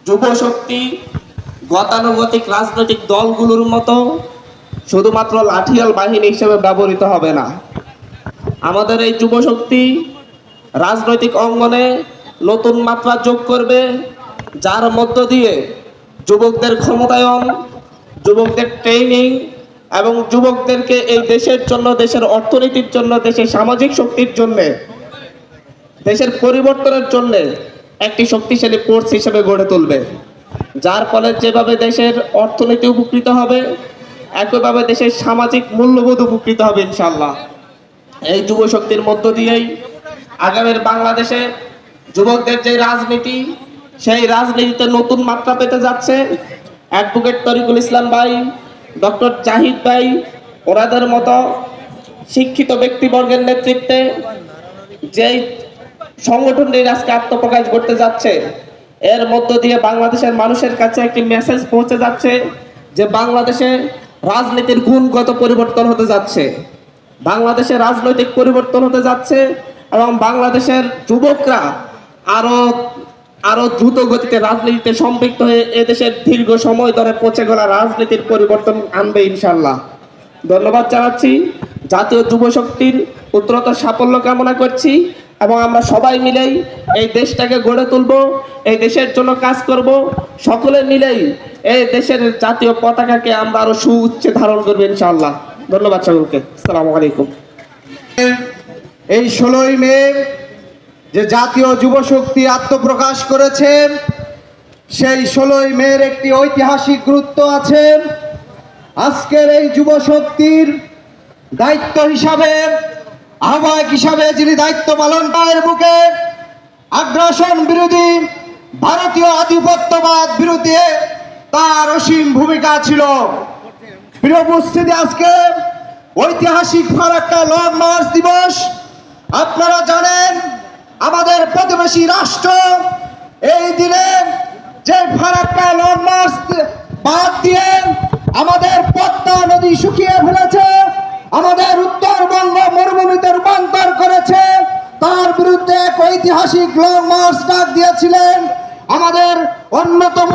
যুব শক্তি গতানুগতিক রাজনৈতিক দলগুলোর মতো শুধুমাত্র লাঠিয়াল বাহিনী হিসেবে ব্যবহৃত হবে না। আমাদের এই যুব শক্তি রাজনৈতিক অঙ্গনে নতুন মাত্রা যোগ করবে, যার মধ্য দিয়ে যুবকদের ক্ষমতায়ন, যুবকদের ট্রেনিং এবং যুবকদেরকে এই দেশের জন্য, দেশের অর্থনীতির জন্য, দেশের সামাজিক শক্তির জন্য, দেশের পরিবর্তনের জন্য একটি শক্তিশালী ফোর্স হিসেবে গড়ে তুলবে। যার ফলে যেভাবে দেশের অর্থনীতি উপকৃত হবে, একইভাবে দেশের সামাজিক মূল্যবোধ উপকৃত হবে ইনশাআল্লাহ। এই যুব শক্তির মধ্য দিয়েই আগামীর বাংলাদেশে যুবকদের যে রাজনীতি, সেই রাজনীতিতে নতুন মাত্রা পেতে যাচ্ছে। অ্যাডভোকেট তরিকুল ইসলাম ভাই, ডক্টর জাহিদ ভাই, ওনাদের মতো শিক্ষিত ব্যক্তিবর্গের নেতৃত্বে যেই সংগঠনটি আজকে আত্মপ্রকাশ করতে যাচ্ছে, এর মধ্য দিয়ে বাংলাদেশের মানুষের কাছে একটি মেসেজ পৌঁছে যাচ্ছে যে বাংলাদেশে রাজনীতির গুণগত পরিবর্তন হতে যাচ্ছে, বাংলাদেশে রাজনৈতিক পরিবর্তন হতে যাচ্ছে এবং বাংলাদেশের যুবকরা আরো দ্রুত গতিতে রাজনীতিতে সম্পৃক্ত হয়ে এদেশের দীর্ঘ সময় ধরে পচে গেলা রাজনীতির পরিবর্তন আনবে ইনশাআল্লাহ। ধন্যবাদ জানাচ্ছি। জাতীয় যুব শক্তির উত্তরোত্তর সাফল্য কামনা করছি এবং আমরা সবাই মিলেই এই দেশটাকে গড়ে তুলব, এই দেশের জন্য কাজ করব। সকলে মিলেই এই দেশের জাতীয় পতাকাকে আমরা আরো সুউচ্চে ধারণ করবো ইনশাআল্লাহ। ধন্যবাদ সকলকে। আসসালামু আলাইকুম। এই 16ই মে যে জাতীয় যুব শক্তি আত্মপ্রকাশ করেছে, সেই 16ই মের একটি ঐতিহাসিক গুরুত্ব আছে। আজকের এই যুব শক্তির দায়িত্ব হিসাবে, আহ্বায়ক হিসাবে যিনি দায়িত্ব পালন করেন, বুকে আগ্রাসন বিরোধী, ভারতীয় আধিপত্যবাদ বিরোধী তার অসীম ভূমিকা ছিল। প্রিয় উপস্থিতি, আজকে ঐতিহাসিক ফারাক্কা লং মার্চ দিবস। আপনারা জানেন আমাদের প্রতিবেশী রাষ্ট্র এই দিনে যে ফারাক্কা লং মার্চ বাদ দিয়ে আমাদের পদ্মা নদী শুকিয়ে ফেলেছে, আমাদের উত্তরবঙ্গ মরুভূমিতে রূপান্তর করেছে, তার বিরুদ্ধে এক ঐতিহাসিক লং মার্চ ডাক দিয়েছিলেন আমাদের অন্যতম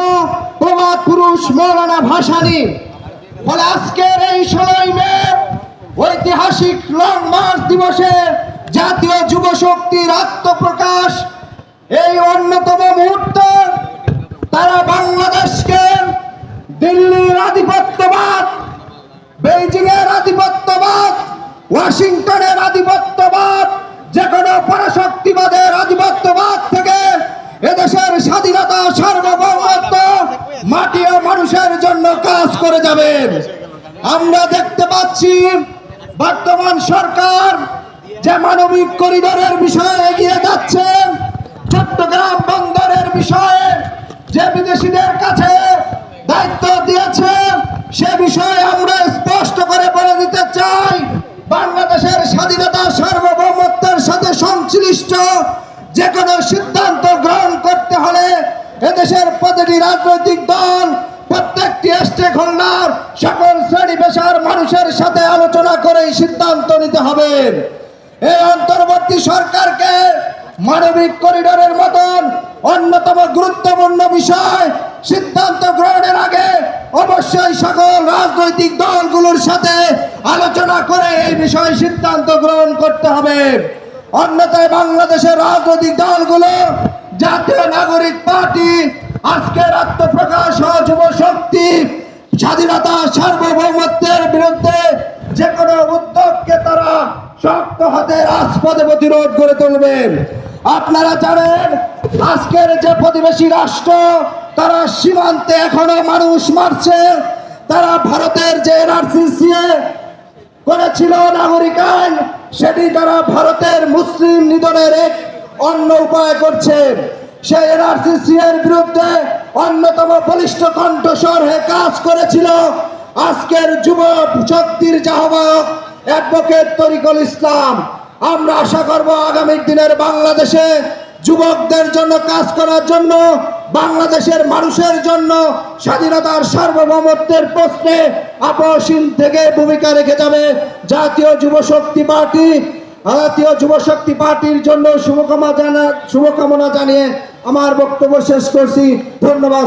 প্রবাদ পুরুষ মৌলানা ভাসানী। ফলে আজকের এই 16ই মে ঐতিহাসিক লং মার্চ দিবসে জাতীয় যুব শক্তির আত্মপ্রকাশ, এই অন্যতম মুহূর্তে তারা বাংলাদেশকে দিল্লির আধিপত্যবাদ, বেইজিং এর আধিপত্যবাদ, ওয়াশিংটনের আধিপত্যবাদ, যে কোনো পরাশক্তিবাদের আধিপত্যবাদ থেকে এদেশের স্বাধীনতা, সার্বভৌমত্ব, মাটি ও মানুষের জন্য কাজ করে যাবেন। আমরা দেখতে পাচ্ছি বর্তমান সরকার যে মানবিক করিডোরের বিষয়ে এগিয়ে যাচ্ছে, চট্টগ্রাম বন্দরের বিষয়ে যে বিদেশিদের কাছে দায়িত্ব দিয়েছে, সে বিষয়ে আমরা স্পষ্ট করে বলে দিতে চাই, বাংলাদেশের স্বাধীনতা, সার্বভৌমত্বের সাথে সংশ্লিষ্ট যে কোনো সিদ্ধান্ত গ্রহণ করতে হলে এদেশের প্রতিটি রাজনৈতিক দল, প্রত্যেকটি স্টেক হোল্ডার, সকল শ্রেণী পেশার মানুষের সাথে আলোচনা করে সিদ্ধান্ত নিতে হবে। এই অন্তর্বর্তী সরকারকে মানবিক করিডোরের মতন অন্যতম গুরুত্বপূর্ণ বিষয় সিদ্ধান্ত গ্রহণের আগে অবশ্যই সকল রাজনৈতিক দলগুলোর সাথে আলোচনা করে এই বিষয়ে সিদ্ধান্ত গ্রহণ করতে হবে। অন্যথায় বাংলাদেশের রাজনৈতিক দলগুলো, জাতীয় নাগরিক পার্টি, আজকের আত্মপ্রকাশ ও যুব শক্তি স্বাধীনতা, সার্বভৌমত্বের বিরুদ্ধে যে কোনো উদ্যোগকে তারা শক্ত হাতে রাজপথে প্রতিরোধ করে তুলবে। আপনারা জানেন আজকের যে প্রতিবেশী রাষ্ট্র, তারা সীমান্তে এখনো মানুষ মারছে। তারা ভারতের যে এনআরসি করেছিল নাগরিক আইন, সেটি তারা ভারতের মুসলিম নিধনের এক অন্য উপায় করছে। সেই এনআরসি এর বিরুদ্ধে অন্যতম বলিষ্ঠ কণ্ঠস্বর হয়ে কাজ করেছিল আজকের যুব শক্তির আহ্বায়ক অ্যাডভোকেট তরিকুল ইসলাম। আমরা আশা করব আগামী দিনের বাংলাদেশে যুবকদের জন্য কাজ করার জন্য, বাংলাদেশের মানুষের জন্য স্বাধীনতার সার্বভৌমত্বের প্রশ্নে আপসহীন থেকে ভূমিকা রেখে যাবে জাতীয় যুব শক্তি পার্টি। জাতীয় যুব শক্তি পার্টির জন্য শুভকামনা জানিয়ে আমার বক্তব্য শেষ করছি। ধন্যবাদ।